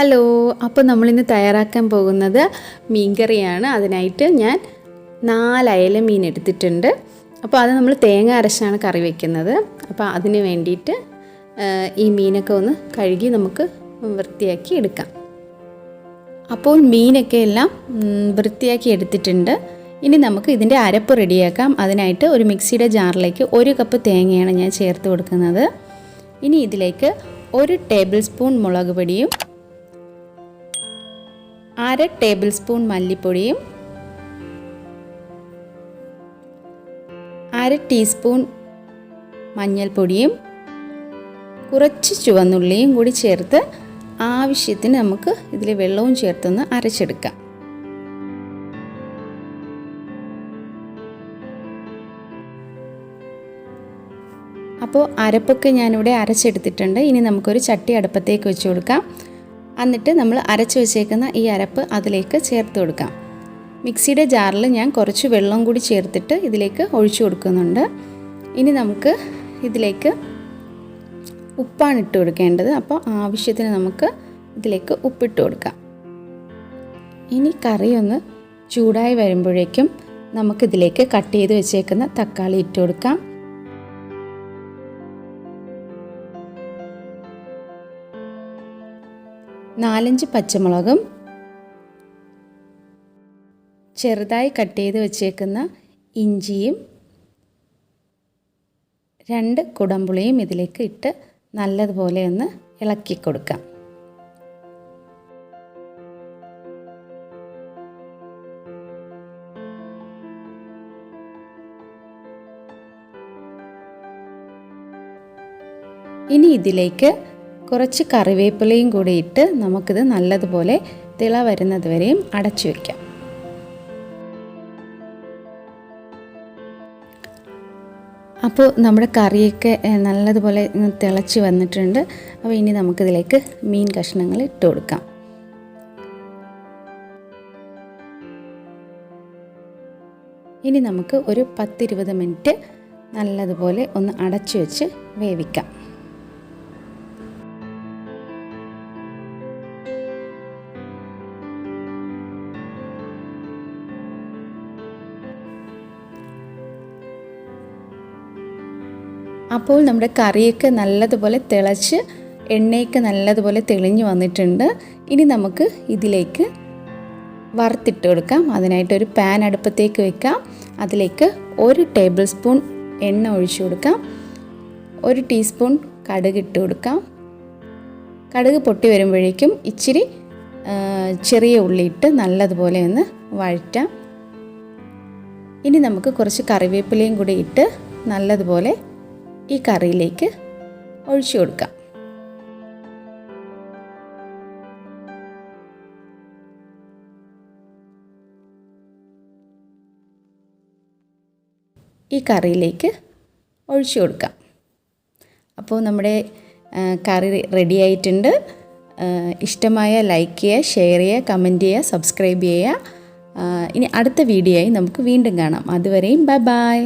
Hello, അപ്പോൾ നമ്മളിന്ന് തയ്യാറാക്കാൻ പോകുന്നത് മീൻ കറിയാണ്. അതിനായിട്ട് ഞാൻ 4 അയല മീൻ എടുത്തിട്ടുണ്ട്. അപ്പോൾ അത് നമ്മൾ തേങ്ങ അരച്ചാണ് കറി വയ്ക്കുന്നത്. അപ്പോൾ അതിന് വേണ്ടിയിട്ട് ഈ മീനൊക്കെ ഒന്ന് കഴുകി നമുക്ക് വൃത്തിയാക്കി എടുക്കാം. അപ്പോൾ മീനൊക്കെ എല്ലാം വൃത്തിയാക്കി എടുത്തിട്ടുണ്ട്. ഇനി നമുക്ക് ഇതിൻ്റെ അരപ്പ് റെഡിയാക്കാം. അതിനായിട്ട് ഒരു മിക്സിയുടെ ജാറിലേക്ക് 1 കപ്പ് തേങ്ങയാണ് ഞാൻ ചേർത്ത് കൊടുക്കുന്നത്. ഇനി ഇതിലേക്ക് 1 ടേബിൾ സ്പൂൺ മുളക് പൊടിയും 1/2 ടേബിൾ സ്പൂൺ മല്ലിപ്പൊടിയും 1/2 ടീസ്പൂൺ മഞ്ഞൾപ്പൊടിയും കുറച്ച് ചുവന്നുള്ളിയും കൂടി ചേർത്ത് ആവശ്യത്തിന് നമുക്ക് ഇതിൽ വെള്ളവും ചേർത്തൊന്ന് അരച്ചെടുക്കാം. അപ്പോൾ അരപ്പൊക്കെ ഞാനിവിടെ അരച്ചെടുത്തിട്ടുണ്ട്. ഇനി നമുക്കൊരു ചട്ടി അടുപ്പത്തേക്ക് വെച്ച് കൊടുക്കാം. എന്നിട്ട് നമ്മൾ അരച്ച് വെച്ചേക്കുന്ന ഈ അരപ്പ് അതിലേക്ക് ചേർത്ത് കൊടുക്കാം. മിക്സിയുടെ ജാറിൽ ഞാൻ കുറച്ച് വെള്ളം കൂടി ചേർത്തിട്ട് ഇതിലേക്ക് ഒഴിച്ചു കൊടുക്കുന്നുണ്ട്. ഇനി നമുക്ക് ഇതിലേക്ക് ഉപ്പാണ് ഇട്ട് കൊടുക്കേണ്ടത്. അപ്പോൾ ആവശ്യത്തിന് നമുക്ക് ഇതിലേക്ക് ഉപ്പിട്ട് കൊടുക്കാം. ഇനി കറി ഒന്ന് ചൂടായി വരുമ്പോഴേക്കും നമുക്കിതിലേക്ക് കട്ട് ചെയ്ത് വെച്ചേക്കുന്ന തക്കാളി ഇട്ട് കൊടുക്കാം. നാലഞ്ച് പച്ചമുളകും ചെറുതായി കട്ട് ചെയ്ത് വെച്ചേക്കുന്ന ഇഞ്ചിയും 2 കുടംപുളിയും ഇതിലേക്ക് ഇട്ട് നല്ലതുപോലെ ഒന്ന് ഇളക്കി കൊടുക്കാം. ഇനി ഇതിലേക്ക് കുറച്ച് കറിവേപ്പിലയും കൂടി ഇട്ട് നമുക്കിത് നല്ലതുപോലെ തിള വരുന്നത് വരെയും അടച്ചു വയ്ക്കാം. അപ്പോൾ നമ്മുടെ കറിയൊക്കെ നല്ലതുപോലെ തിളച്ച് വന്നിട്ടുണ്ട്. അപ്പോൾ ഇനി നമുക്കിതിലേക്ക് മീൻ കഷ്ണങ്ങൾ ഇട്ട് കൊടുക്കാം. ഇനി നമുക്ക് ഒരു 10-20 മിനിറ്റ് നല്ലതുപോലെ ഒന്ന് അടച്ചു വെച്ച് വേവിക്കാം. അപ്പോൾ നമ്മുടെ കറിയൊക്കെ നല്ലതുപോലെ തിളച്ച് എണ്ണയൊക്കെ നല്ലതുപോലെ തെളിഞ്ഞു വന്നിട്ടുണ്ട്. ഇനി നമുക്ക് ഇതിലേക്ക് വറുത്തിട്ട് കൊടുക്കാം. അതിനായിട്ടൊരു പാൻ അടുപ്പത്തേക്ക് വെക്കാം. അതിലേക്ക് 1 ടേബിൾ സ്പൂൺ എണ്ണ ഒഴിച്ചു കൊടുക്കാം. 1 ടീസ്പൂൺ കടുക് ഇട്ട് കൊടുക്കാം. കടുക് പൊട്ടി വരുമ്പോഴേക്കും ഇച്ചിരി ചെറിയ ഉള്ളി ഇട്ട് നല്ലതുപോലെ ഒന്ന് വഴറ്റാം. ഇനി നമുക്ക് കുറച്ച് കറിവേപ്പിലയും കൂടി ഇട്ട് നല്ലതുപോലെ ഈ കറിയിലേക്ക് ഒഴിച്ചു കൊടുക്കാം. ഈ കറിയിലേക്ക് ഒഴിച്ചു കൊടുക്കാം. അപ്പോൾ നമ്മുടെ കറി റെഡി ആയിട്ടുണ്ട്. ഇഷ്ടമായ ലൈക്ക് ചെയ്യുക, ഷെയർ ചെയ്യുക, കമൻറ്റ് ചെയ്യുക, സബ്സ്ക്രൈബ് ചെയ്യുക. ഇനി അടുത്ത വീഡിയോയായി നമുക്ക് വീണ്ടും കാണാം. അതുവരെയും ബൈ ബൈ.